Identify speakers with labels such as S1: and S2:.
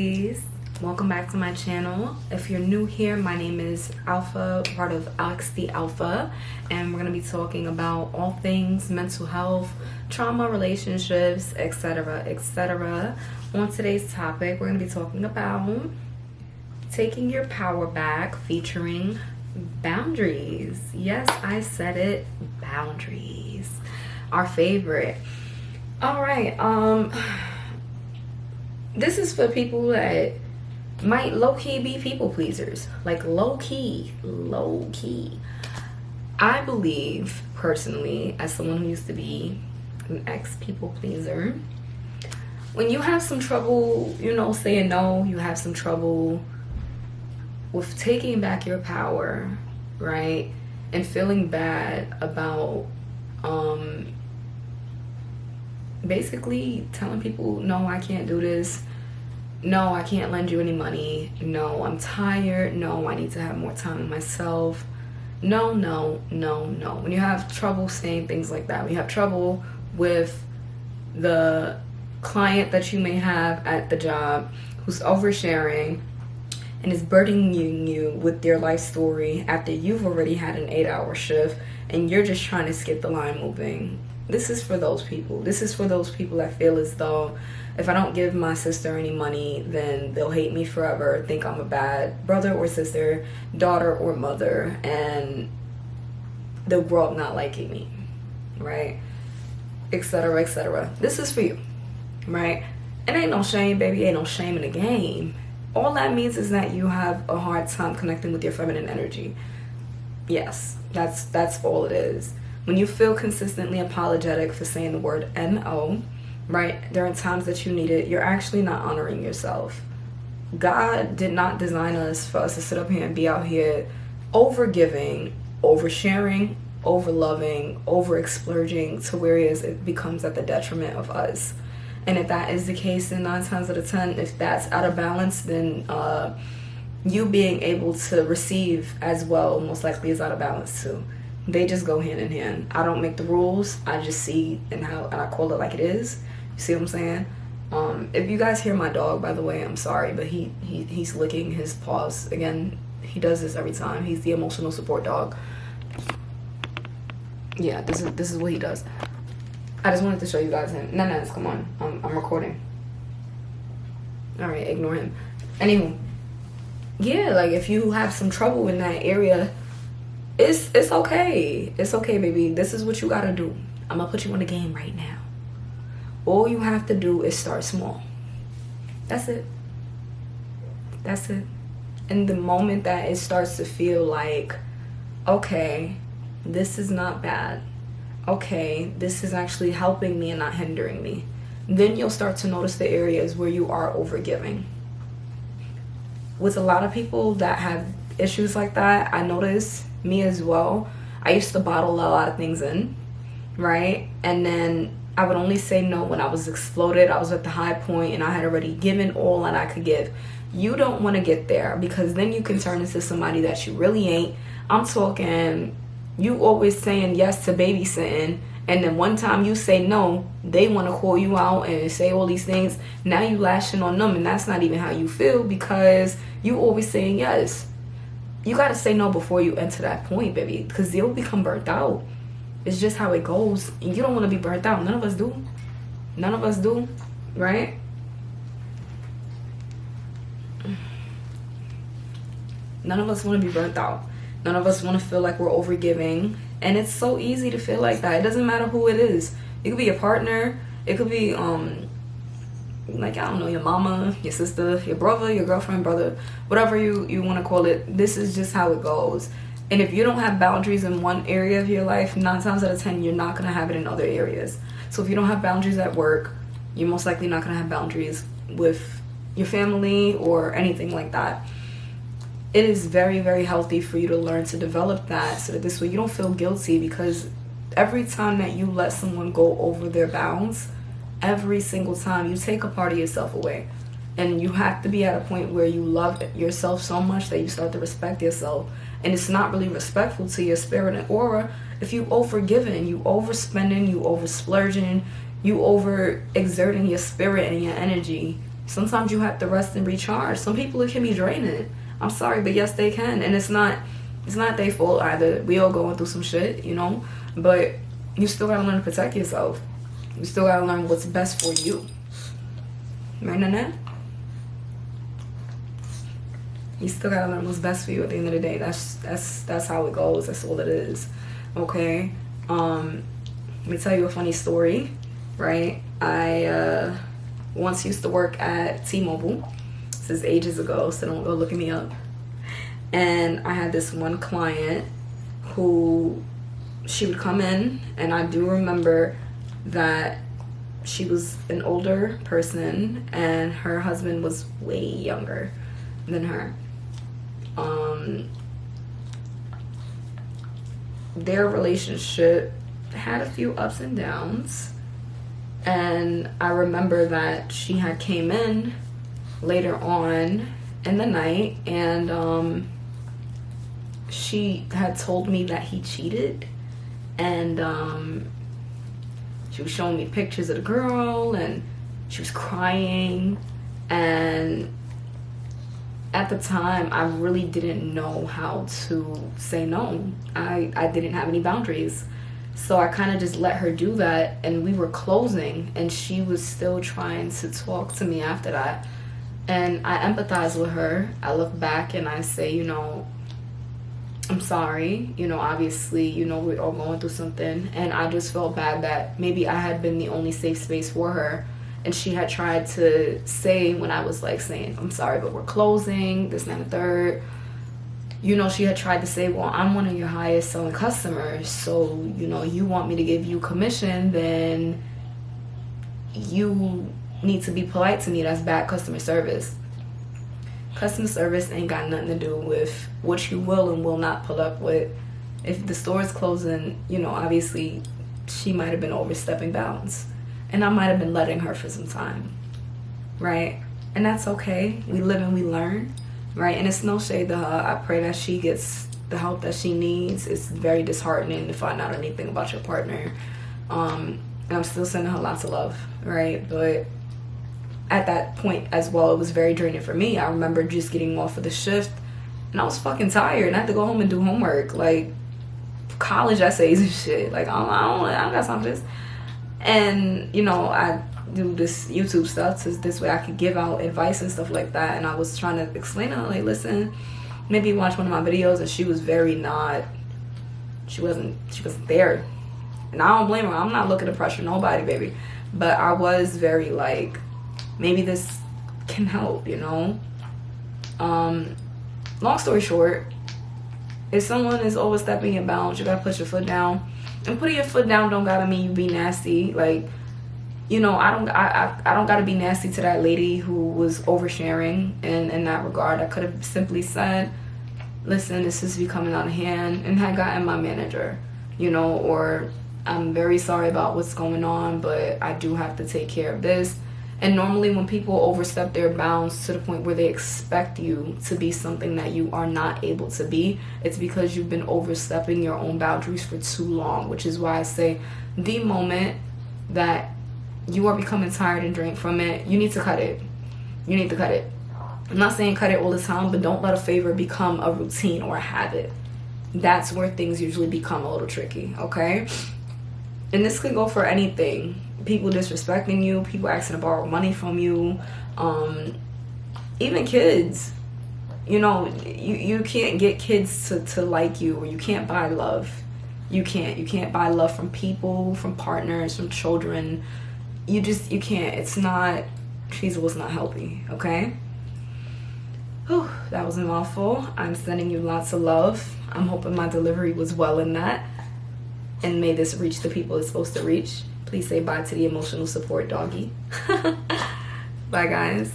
S1: Boundries. Welcome back to my channel. If you're new here, my name is Alpha, part of Alex the Alpha, and we're going to be talking about all things mental health, trauma, relationships, etc., etc. On today's topic, we're going to be talking about taking your power back, featuring boundaries. Yes, I said it, boundaries. Our favorite. All right, this is for people that might low-key be people pleasers. Like low-key. I believe, personally, as someone who used to be an ex-people pleaser, when you have some trouble, saying no, you have some trouble with taking back your power, right? And feeling bad about basically telling people, no, I can't do this. No, I can't lend you any money. No, I'm tired. No, I need to have more time with myself. No. When you have trouble saying things like that, when you have trouble with the client that you may have at the job who's oversharing and is burdening you with their life story after you've already had an 8-hour shift and you're just trying to skip the line moving. This is for those people. This is for those people that feel as though if I don't give my sister any money, then they'll hate me forever, think I'm a bad brother or sister, daughter or mother, and they'll grow up not liking me, right? Etc., etc. This is for you, right? It ain't no shame, baby. Ain't no shame in the game. All that means is that you have a hard time connecting with your feminine energy. Yes, that's all it is. When you feel consistently apologetic for saying the word no, right, during times that you need it, you're actually not honoring yourself. God did not design us for us to sit up here and be out here over-giving, oversharing, over-loving, over-splurging to whereas it becomes at the detriment of us. And if that is the case, then 9 times out of 10, if that's out of balance, then you being able to receive as well most likely is out of balance too. They just go hand in hand. I don't make the rules. I just see and I call it like it is. You see what I'm saying? If you guys hear my dog, by the way, I'm sorry, but he's licking his paws. Again, he does this every time. He's the emotional support dog. Yeah, this is what he does. I just wanted to show you guys him. No, come on. I'm recording. All right, ignore him. Anywho, yeah, like if you have some trouble in that area, it's okay. It's okay, baby. This is what you gotta do. I'm gonna put you in the game right now. All you have to do is start small. That's it. And the moment that it starts to feel like, okay, this is not bad. Okay, this is actually helping me and not hindering me. Then you'll start to notice the areas where you are overgiving. With a lot of people that have issues like that, I notice, me as well, I used to bottle a lot of things in, right? And then I would only say no when I was exploded. I was at the high point and I had already given all that I could give. You don't want to get there because then you can turn into somebody that you really ain't. I'm talking, you always saying yes to babysitting, and then one time you say no, they want to call you out and say all these things. Now you lashing on them, and that's not even how you feel because you always saying yes. You got to say no before you enter that point, baby, because you'll become burnt out. It's just how it goes. And you don't want to be burnt out. None of us do, right? None of us want to be burnt out. None of us want to feel like we're overgiving. And it's so easy to feel like that. It doesn't matter who it is. It could be your partner. It could be like, I don't know, your mama, your sister, your brother, your girlfriend, brother, whatever you want to call it. This is just how it goes. And if you don't have boundaries in one area of your life, 9 times out of 10, you're not going to have it in other areas. So if you don't have boundaries at work, you're most likely not going to have boundaries with your family or anything like that. It is very, very healthy for you to learn to develop that so that this way you don't feel guilty, because every time that you let someone go over their bounds, every single time you take a part of yourself away. And you have to be at a point where you love yourself so much that you start to respect yourself. And it's not really respectful to your spirit and aura if you overgiving, you overspending, you oversplurging, you over exerting your spirit and your energy Sometimes you have to rest and recharge. Some people, it can be draining. I'm sorry, but yes, they can. And it's not their fault either. We all going through some shit, you know? But you still gotta learn to protect yourself. You still gotta learn what's best for you. Right, Nana? You still gotta learn what's best for you at the end of the day. That's how it goes. That's all it is. Okay? Let me tell you a funny story, right? I once used to work at T-Mobile. This is ages ago, so don't go looking me up. And I had this one client who, she would come in, and I do remember that she was an older person and her husband was way younger than her. Their relationship had a few ups and downs, and I remember that she had came in later on in the night, and she had told me that he cheated, and she was showing me pictures of the girl, and she was crying, and at the time, I really didn't know how to say no. I didn't have any boundaries. So I kind of just let her do that, and we were closing, and she was still trying to talk to me after that. And I empathize with her. I look back and I say, you know, I'm sorry. You know, obviously, you know, we're all going through something. And I just felt bad that maybe I had been the only safe space for her. And she had tried to say, when I was like saying, I'm sorry, but we're closing, this, and the third. You know, she had tried to say, well, I'm one of your highest selling customers. So, you know, you want me to give you commission, then you need to be polite to me. That's bad customer service. Customer service ain't got nothing to do with what you will and will not put up with. If the store is closing, you know, obviously she might have been overstepping bounds. And I might have been letting her for some time, right? And that's okay. We live and we learn, right? And it's no shade to her. I pray that she gets the help that she needs. It's very disheartening to find out anything about your partner. And I'm still sending her lots of love, right? But at that point as well, it was very draining for me. I remember just getting off of the shift, and I was fucking tired, and I had to go home and do homework, like college essays and shit. Like, I don't got time for this. And, you know, I do this YouTube stuff so this way I could give out advice and stuff like that. And I was trying to explain to her, like, listen, maybe watch one of my videos. And she was very she wasn't there. And I don't blame her. I'm not looking to pressure nobody, baby. But I was very like, maybe this can help, you know? Long story short, if someone is overstepping your bounds, you gotta put your foot down. And putting your foot down don't gotta mean you be nasty. Like, you know, I don't gotta be nasty to that lady who was oversharing in that regard. I could have simply said, listen, this is becoming out of hand, and had gotten my manager, you know, or I'm very sorry about what's going on, but I do have to take care of this. And normally when people overstep their bounds to the point where they expect you to be something that you are not able to be, it's because you've been overstepping your own boundaries for too long, which is why I say the moment that you are becoming tired and drained from it, you need to cut it. You need to cut it. I'm not saying cut it all the time, but don't let a favor become a routine or a habit. That's where things usually become a little tricky, okay? And this could go for anything. People disrespecting you, people asking to borrow money from you, even kids. You know, you can't get kids to like you, or you can't buy love. You can't buy love from people, from partners, from children. You can't. It's not feasible. It's not healthy, okay? Whew, that was a mouthful. I'm sending you lots of love. I'm hoping my delivery was well in that, and may this reach the people it's supposed to reach. Please say bye to the emotional support doggy. Bye, guys.